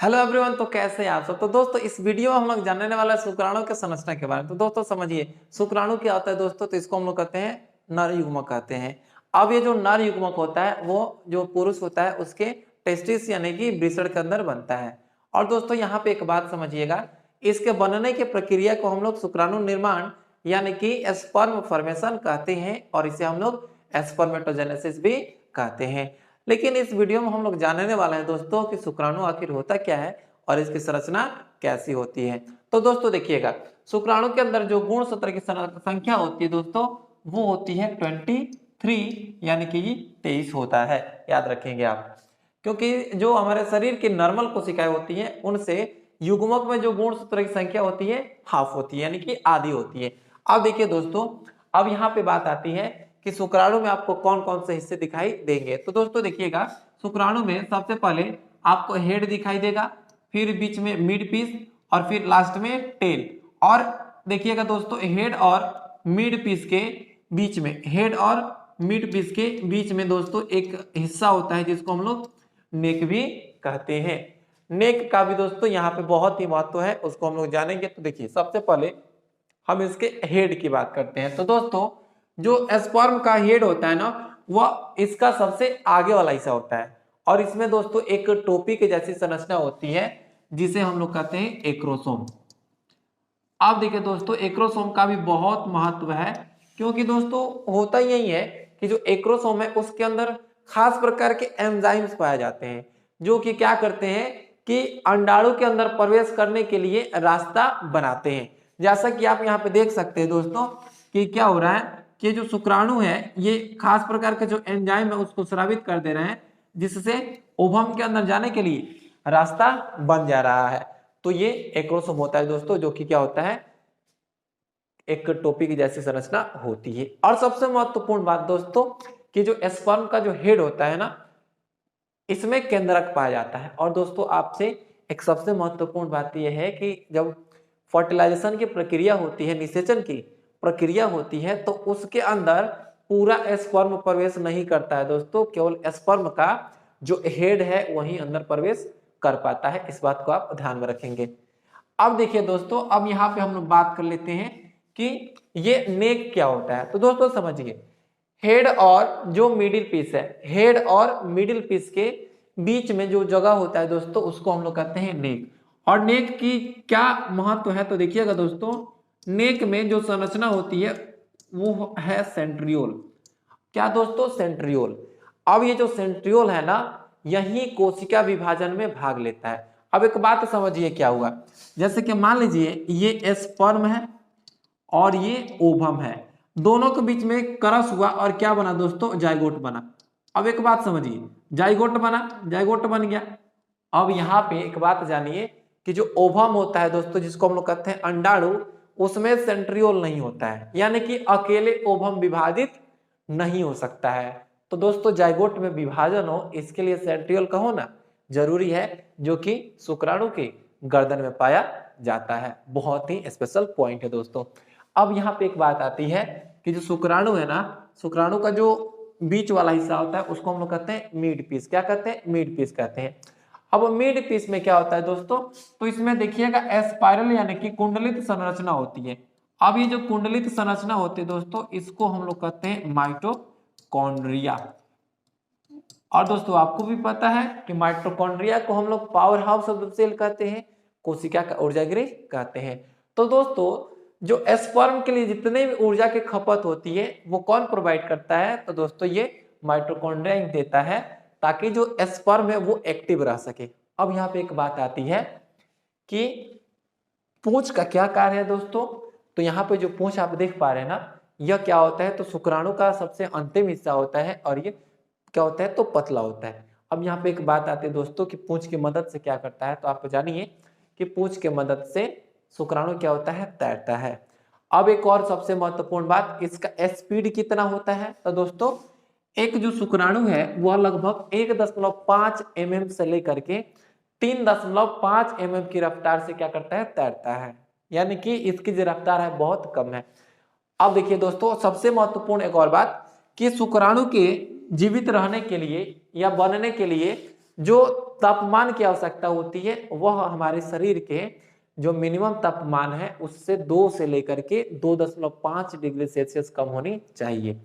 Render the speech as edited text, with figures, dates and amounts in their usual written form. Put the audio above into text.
Hello everyone. तो कैसे हैं आप सब। तो दोस्तों इस वीडियो में हम लोग जानने वाला है शुक्राणु के संरचना के बारे में। तो दोस्तों समझिए शुक्राणु क्या होता है दोस्तों। तो इसको हम लोग कहते हैं नर युग्मक कहते हैं। अब ये जो नर युग्मक होता है वो जो पुरुष होता है उसके टेस्टिस यानी कि वृषण के अंदर बनता है। और दोस्तों यहाँ पे एक बात समझिएगा, इसके बनने की प्रक्रिया को हम लोग शुक्राणु निर्माण यानी कि स्पर्म फॉर्मेशन कहते हैं और इसे हम लोग स्पर्मेटोजेनेसिस भी कहते हैं। लेकिन इस वीडियो में हम लोग जानने वाले हैं दोस्तों कि शुक्राणु आखिर होता क्या है और इसकी संरचना कैसी होती है। तो दोस्तों देखिएगा, शुक्राणु के अंदर जो गुणसूत्र की संख्या होती है दोस्तों वो होती है 23 यानी कि 23 होता है। याद रखेंगे आप, क्योंकि जो हमारे शरीर की नॉर्मल कोशिकाएं होती हैं उनसे युग्मक में जो गुणसूत्र की संख्या होती है हाफ होती है यानी कि आधी होती है। अब देखिए दोस्तों, अब यहाँ पे बात आती है कि शुक्राणु में आपको कौन कौन से हिस्से दिखाई देंगे। तो दोस्तों देखिएगा, शुक्राणु में सबसे पहले आपको हेड दिखाई देगा, फिर बीच में मिड पीस और फिर लास्ट में टेल। और देखिएगा दोस्तों, हेड और मिड पीस के बीच में दोस्तों एक हिस्सा होता है जिसको हम लोग नेक भी कहते हैं। नेक का भी दोस्तों यहाँ पे बहुत ही महत्व है, उसको हम लोग जानेंगे। तो देखिए सबसे पहले हम इसके हेड की बात करते हैं। तो दोस्तों जो स्पर्म का हेड होता है ना, वह इसका सबसे आगे वाला हिस्सा होता है और इसमें दोस्तों एक टोपी के जैसी संरचना होती है जिसे हम लोग कहते हैं एक्रोसोम। अब देखिए दोस्तों, एक्रोसोम का भी बहुत महत्व है, क्योंकि दोस्तों होता यही है कि जो एक्रोसोम है उसके अंदर खास प्रकार के एंजाइम्स पाए जाते हैं जो कि क्या करते हैं कि अंडाणु के अंदर प्रवेश करने के लिए रास्ता बनाते हैं। जैसा कि आप यहाँ पे देख सकते हैं दोस्तों कि क्या हो रहा है कि जो शुक्राणु है ये खास प्रकार के जो एंजाइम है उसको स्रावित कर दे रहे हैं, जिससे ओवम के अंदर जाने के लिए रास्ता बन जा रहा है। तो ये एक्रोसोम होता है दोस्तों, जो कि क्या होता है, एक टोपी की जैसी संरचना होती है। और सबसे महत्वपूर्ण बात दोस्तों कि जो स्पर्म का जो हेड होता है ना, इसमें केंद्रक पाया जाता है। और दोस्तों आपसे एक सबसे महत्वपूर्ण बात यह है कि जब फर्टिलाइजेशन की प्रक्रिया होती है, निषेचन की प्रक्रिया होती है, तो उसके अंदर पूरा स्पर्म प्रवेश नहीं करता है दोस्तों, केवल स्पर्म का जो हेड है वही अंदर प्रवेश कर पाता है। इस बात को आप ध्यान में रखेंगे। अब देखिए दोस्तों, अब यहाँ पे हम लोग बात कर लेते हैं कि ये नेक क्या होता है। तो दोस्तों समझिए, हेड और जो मिडिल पीस है, हेड और मिडिल पीस के बीच में जो जगह होता है दोस्तों उसको हम लोग कहते हैं नेक। और नेक की क्या महत्व है तो देखिएगा दोस्तों, नेक में जो संरचना होती है वो है सेंट्रियोल। क्या दोस्तों, सेंट्रियोल। अब ये जो सेंट्रियोल है ना, यही कोशिका विभाजन में भाग लेता है। अब एक बात समझिए क्या हुआ, जैसे कि मान लीजिए ये स्पर्म है और ये ओवम है, दोनों के बीच में क्रस हुआ और क्या बना दोस्तों, जाइगोट बना। अब एक बात समझिए, जाइगोट बना, जाइगोट बन गया। अब यहाँ पे एक बात जानिए कि जो ओवम होता है दोस्तों, जिसको हम लोग कहते हैं अंडाणु, उसमें सेंट्रियोल नहीं होता है, यानी कि अकेले ओवम विभाजित नहीं हो सकता है। तो दोस्तों जाइगोट में विभाजन हो इसके लिए सेंट्रियोल का होना जरूरी है, जो कि शुक्राणु की गर्दन में पाया जाता है। बहुत ही स्पेशल पॉइंट है दोस्तों। अब यहाँ पे एक बात आती है कि जो शुक्राणु है ना, शुक्राणु का जो बीच वाला हिस्सा होता है उसको हम लोग कहते हैं मिड पीस। क्या कहते हैं, मिड पीस कहते हैं। अब मिड पीस में क्या होता है दोस्तों, तो इसमें देखिएगा स्पाइरल यानी कि कुंडलित संरचना होती है। अब ये जो कुंडलित संरचना होती है दोस्तों, इसको हम लोग कहते हैं माइटोकॉन्ड्रिया। और दोस्तों आपको भी पता है कि माइटोकॉन्ड्रिया को हम लोग power house of the cell कहते हैं, कोशिका का ऊर्जा गृह कहते हैं। तो दोस्तों जो स्पर्म के लिए जितने भी ऊर्जा की खपत होती है वो कौन प्रोवाइड करता है, तो दोस्तों ये माइटोकॉन्ड्रिया ही देता है, ताकि जो स्पर्म है वो एक्टिव रह सके। अब यहाँ पे एक बात आती है कि पूंछ का क्या कार्य है दोस्तों। तो यहाँ पे जो पूंछ आप देख पा रहे हैं ना, यह क्या होता है, तो शुक्राणु का सबसे अंतिम हिस्सा होता है और ये क्या होता है, तो पतला होता है। अब यहाँ पे एक बात आती है दोस्तों कि पूंछ की मदद से क्या करता है, तो आप जानिए कि पूंछ की मदद से शुक्राणु क्या होता है, तैरता है। अब एक और सबसे महत्वपूर्ण बात, इसका स्पीड कितना होता है, तो दोस्तों एक जो शुक्राणु है वह लगभग 1.5 mm से लेकर के 3.5 mm की रफ्तार से क्या करता है, तैरता है। यानी कि इसकी जो रफ्तार है बहुत कम है। अब देखिए दोस्तों, सबसे महत्वपूर्ण एक और बात कि शुक्राणु के जीवित रहने के लिए या बनने के लिए जो तापमान की आवश्यकता होती है वह हमारे शरीर के जो मिनिमम तापमान है उससे 2 से लेकर के 2.5 डिग्री सेल्सियस कम होनी चाहिए।